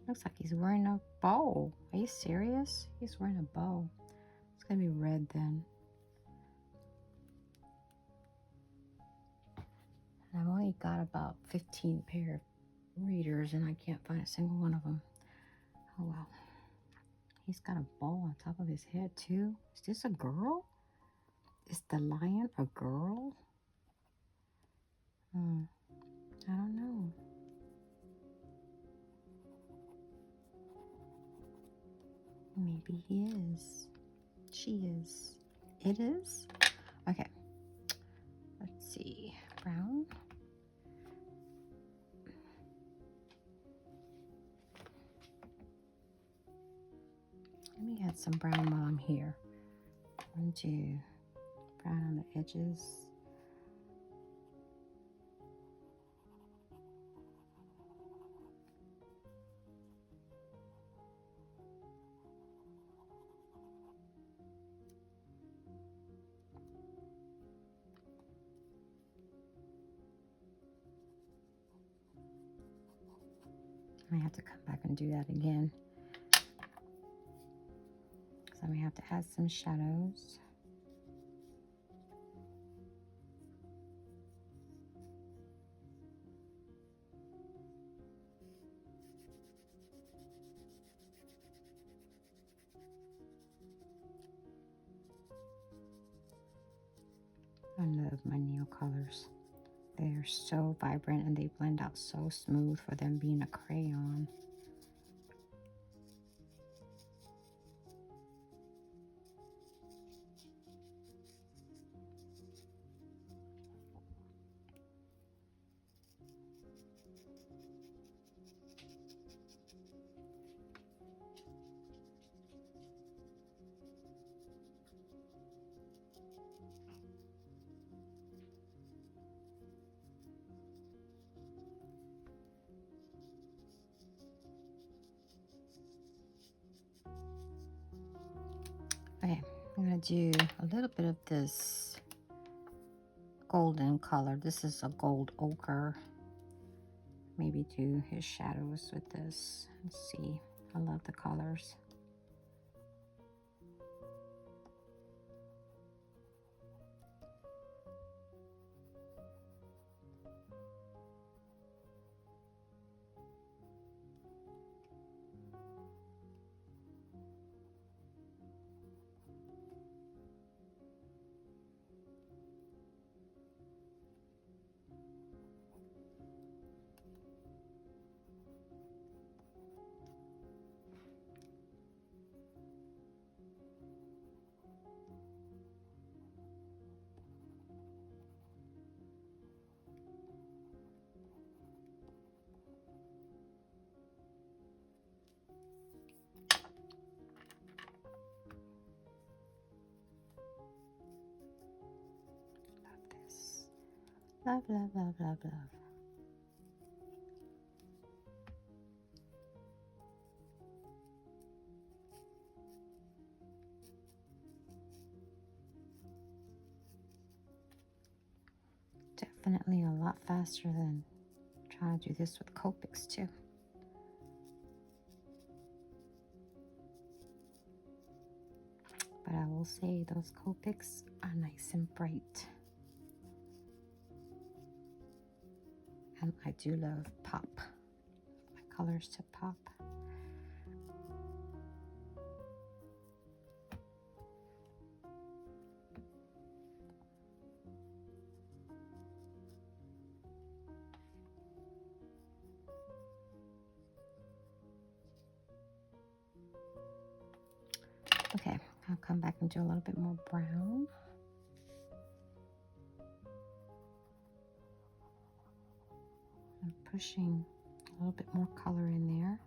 Looks like he's wearing a bow. Are you serious? He's wearing a bow. It's going to be red then. And I've only got about 15 pair of readers and I can't find a single one of them. Oh well. He's got a bow on top of his head too. Is this a girl? Is the lion a girl? I don't know. Maybe he is. She is. It is? Okay. Let's see. Brown. Let me add some brown while I'm here. I'm going to brown on the edges. I have to come back and do that again. So we have to add some shadows. I love my nail colors. They're so vibrant and they blend out so smooth for them being a crayon. Okay, I'm gonna do a little bit of this golden color. This is a gold ochre. Maybe do his shadows with this. Let's see. I love the colors. Love, love, love, love, love. Definitely a lot faster than trying to do this with Copics too. But I will say those Copics are nice and bright. And I do love pop. My colors to pop. Okay, I'll come back and do a little bit more brown. I'm pushing a little bit more color in there.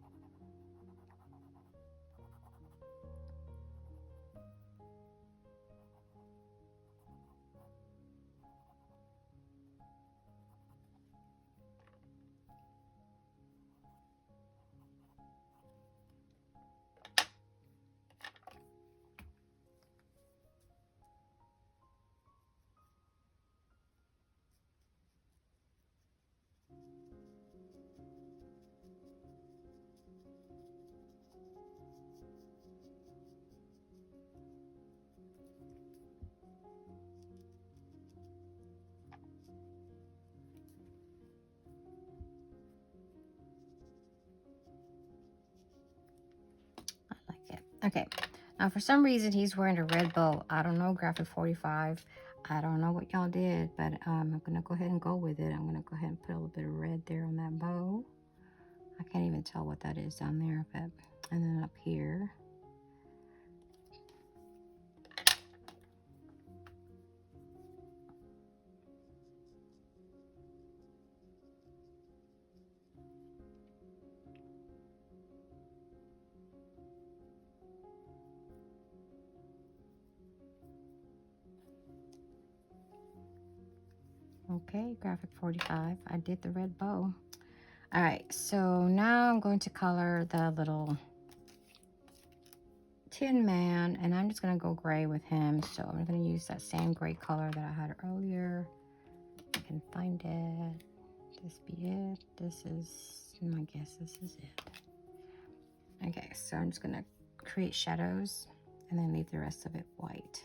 I like it. Okay, now for some reason he's wearing a red bow. I don't know, Graphic 45. I don't know what y'all did, but I'm gonna go ahead and go with it. I'm gonna go ahead and put a little bit of red there on that bow. I can't even tell what that is down there, but and then up here. Okay, Graphic 45. I did the red bow. All right, so now I'm going to color the little Tin Man, and I'm just going to go gray with him. So I'm going to use that same gray color that I had earlier. I can find it. This be it. This is, I guess this is it. Okay, so I'm just going to create shadows and then leave the rest of it white.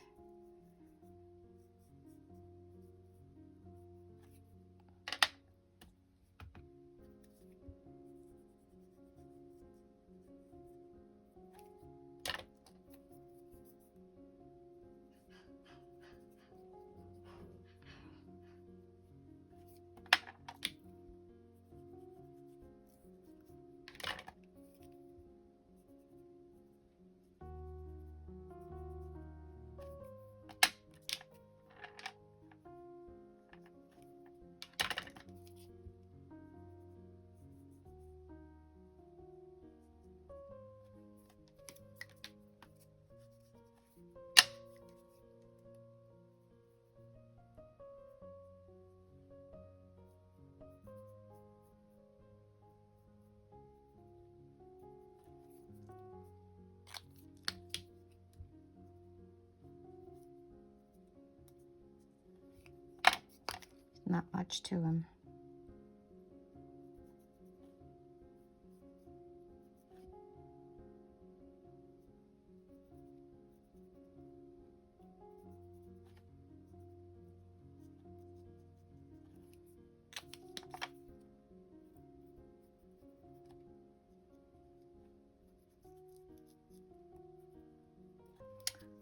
Not much to him.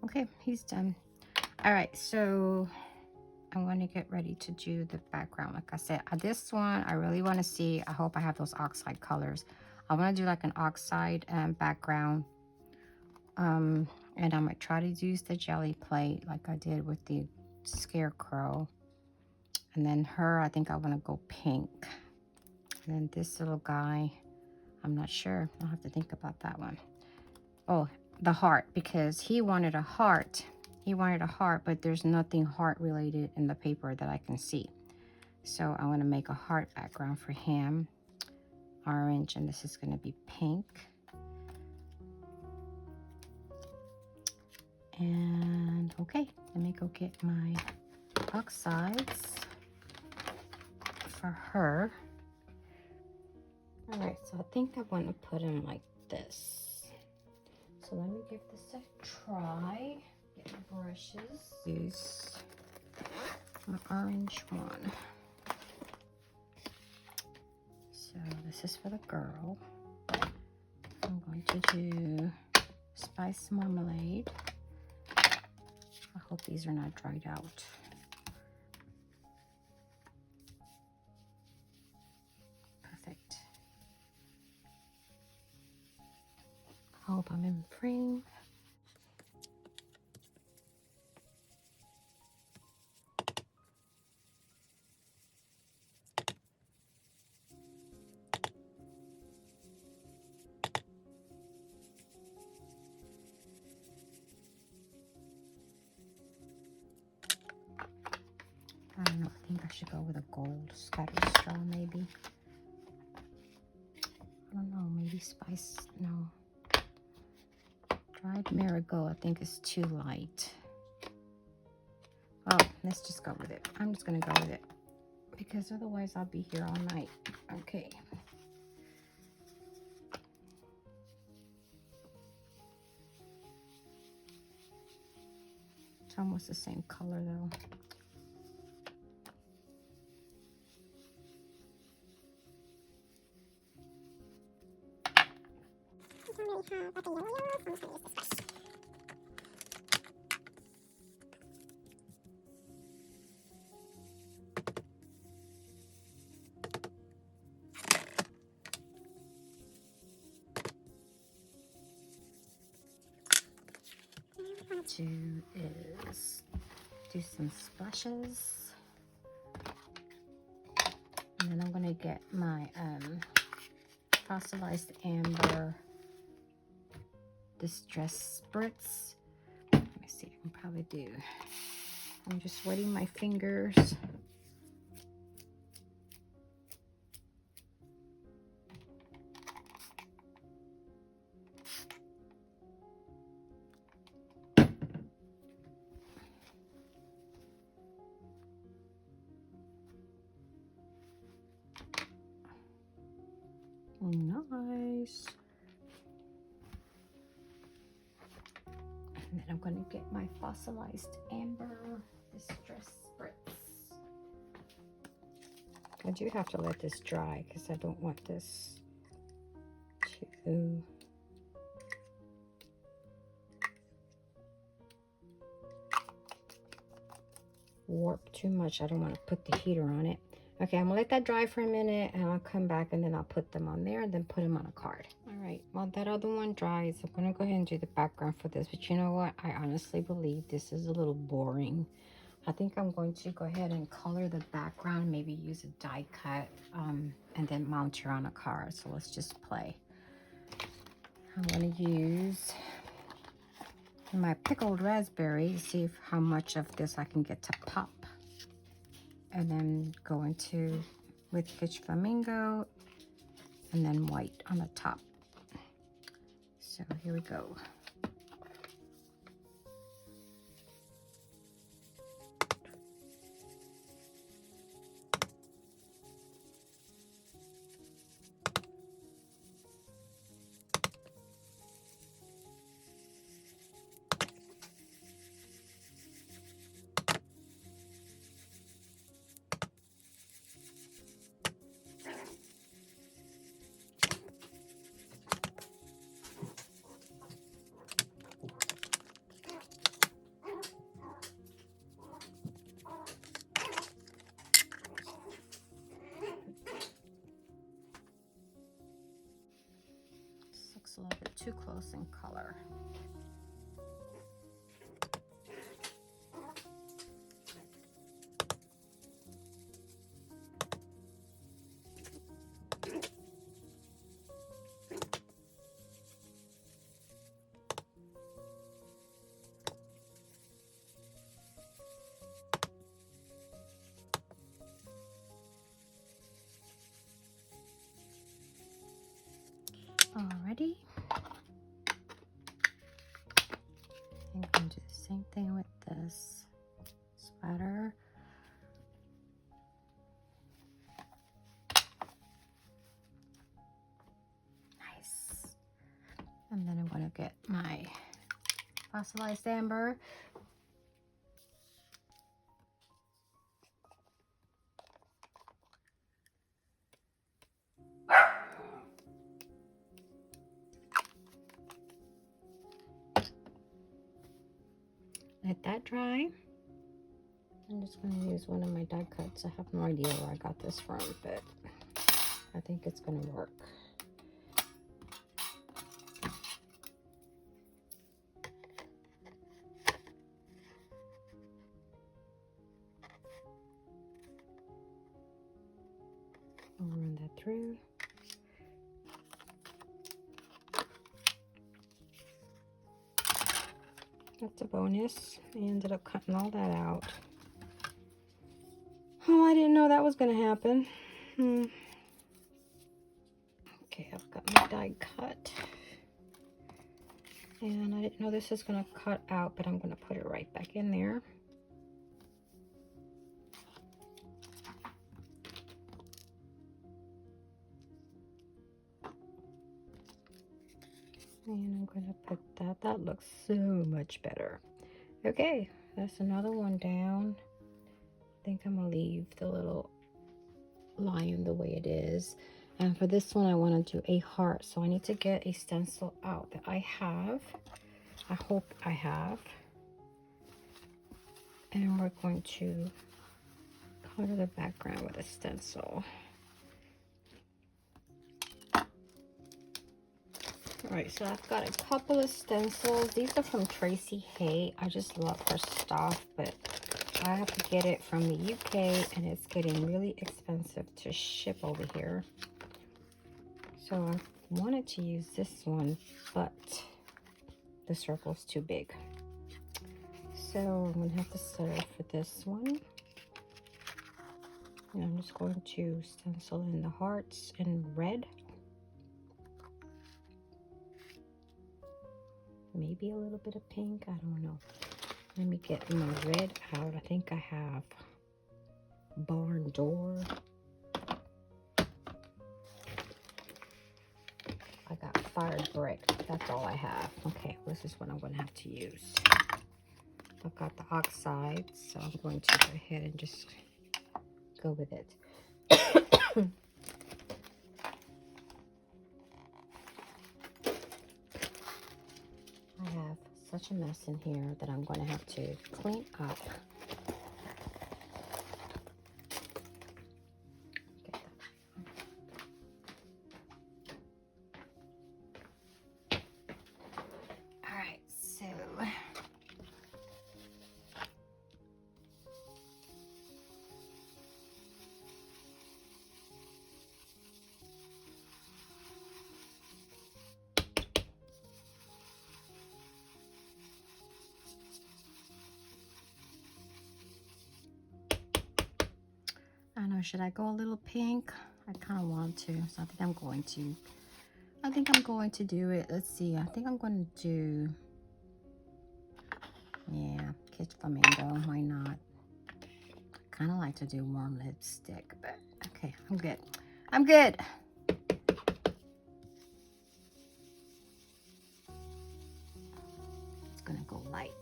Okay, he's done. All right, so I'm going to get ready to do the background. Like I said, this one, I really want to see. I hope I have those oxide colors. I want to do like an oxide background. And I might try to use the jelly plate like I did with the scarecrow. And then her, I think I want to go pink. And then this little guy, I'm not sure. I'll have to think about that one. Oh, the heart, because he wanted a heart. He wanted a heart, but there's nothing heart related in the paper that I can see. So I'm going to make a heart background for him, orange, and this is going to be pink. And okay, let me go get my oxides for her. All right, so I think I want to put him like this. So let me give this a try. Get my brushes. Use my orange one. So this is for the girl. I'm going to do spice marmalade. I hope these are not dried out. Perfect. I hope I'm in frame. I don't know, I think I should go with a gold scatter straw maybe. I don't know, maybe spice, no. Dried marigold I think is too light. Oh, let's just go with it. I'm just gonna go with it because otherwise I'll be here all night. Okay. It's almost the same color though. Do is do some splashes, and then I'm gonna get my fossilized amber distress spritz. Let me see, I can probably do. I'm just wetting my fingers. Nice. And then I'm going to get my fossilized amber distress spritz. I do have to let this dry because I don't want this to warp too much. I don't want to put the heater on it. Okay, I'm gonna let that dry for a minute and I'll come back and then I'll put them on there and then put them on a card. All right, while that other one dries, I'm gonna go ahead and do the background for this. But you know what? I honestly believe this is a little boring. I think I'm going to go ahead and color the background, maybe use a die cut, and then mount her on a card. So let's just play. I'm gonna use my pickled raspberry to see how much of this I can get to pop. And then go into with Pitch Flamingo and then white on the top. So here we go. Looks a little bit too close in color. get my fossilized amber. Let that dry. I'm just going to use one of my die cuts. I have no idea where I got this from, but I think it's going to work. I'll run that through. That's a bonus. I ended up cutting all that out. Oh, I didn't know that was going to happen. Okay, I've got my die cut. And I didn't know this is going to cut out, but I'm going to put it right back in there. And I'm going to put that. That looks so much better. Okay, that's another one down. I think I'm going to leave the little lion the way it is. And for this one, I want to do a heart. So I need to get a stencil out that I have. I hope I have. And we're going to color the background with a stencil. Alright, so I've got a couple of stencils. These are from Tracy Hay. I just love her stuff, but I have to get it from the UK, and it's getting really expensive to ship over here. So I wanted to use this one, but the circle's too big. So I'm going to have to settle for this one. And I'm just going to stencil in the hearts in red. Maybe a little bit of pink, I don't know. Let me get my red out. I think I have barn door. I got fired brick. That's all I have. Okay, this is what I'm going to have to use. I've got the oxide, so I'm going to go ahead and just go with it. I have such a mess in here that I'm going to have to clean up. Alright, so I don't know, should I go a little pink? I kind of want to, so I think I'm going to. I think I'm going to do it. Let's see, I think I'm going to do, yeah, Kitsch Flamingo, why not? I kind of like to do warm lipstick, but okay, I'm good. I'm good. It's gonna go light.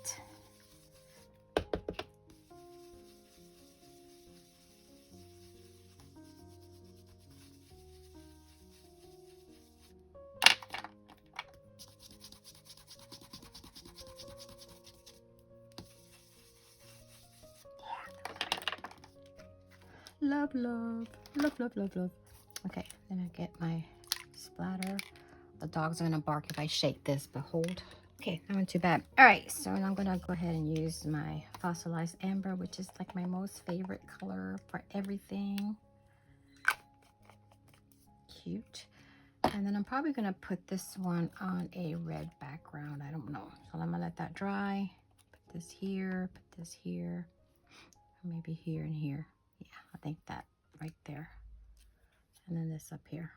Love, love, love, love, love, love. Okay, then I get my splatter. The dogs are gonna bark if I shake this, but hold. Okay, not too bad. All right, so now I'm gonna go ahead and use my fossilized amber, which is like my most favorite color for everything. Cute. And then I'm probably gonna put this one on a red background. I don't know. So I'm gonna let that dry. Put this here, put this here, maybe here and here. Yeah, I think that right there. And then this up here.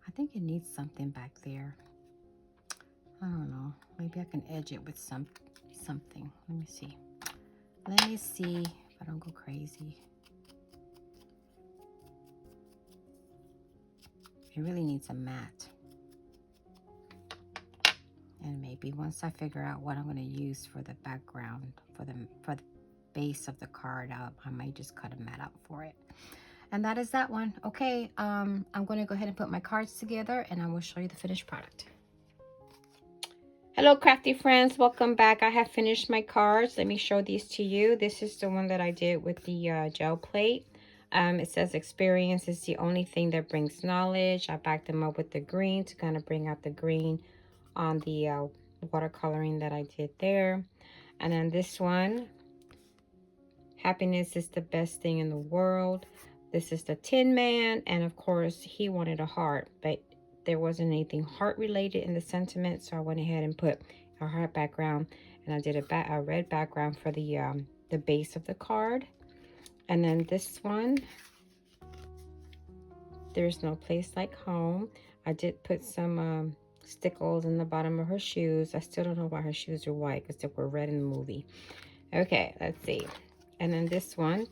I think it needs something back there. I don't know. Maybe I can edge it with something. Let me see. Let me see if I don't go crazy. It really needs a matte. And maybe once I figure out what I'm going to use for the background, for the base of the card, I might just cut a mat out for it. And that is that one. Okay, I'm going to go ahead and put my cards together, and I will show you the finished product. Hello, crafty friends. Welcome back. I have finished my cards. Let me show these to you. This is the one that I did with the gel plate. It says experience is the only thing that brings knowledge. I backed them up with the green to kind of bring out the green on the watercoloring that I did there. And then this one, happiness is the best thing in the world. This is the Tin Man, and of course he wanted a heart, but there wasn't anything heart related in the sentiment, so I went ahead and put a heart background, and I did a red background for the base of the card. And then this one, there's no place like home. I did put some stickles in the bottom of her shoes. I still don't know why her shoes are white, because they were red in the movie. Okay, let's see. And then this one,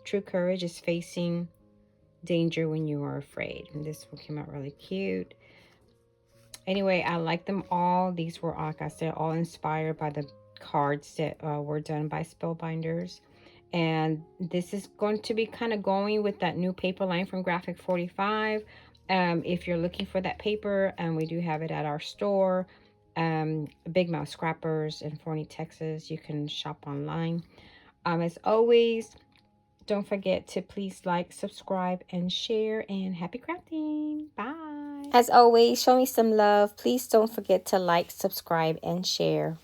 true courage is facing danger when you are afraid. And this one came out really cute. Anyway, I like them all. These were, like I said, all inspired by the cards that were done by Spellbinders. And this is going to be kind of going with that new paper line from Graphic 45. If you're looking for that paper, we do have it at our store, Big Mouth Scrappers in Forney, Texas. You can shop online. As always, don't forget to please like, subscribe, and share. And happy crafting. Bye. As always, show me some love. Please don't forget to like, subscribe, and share.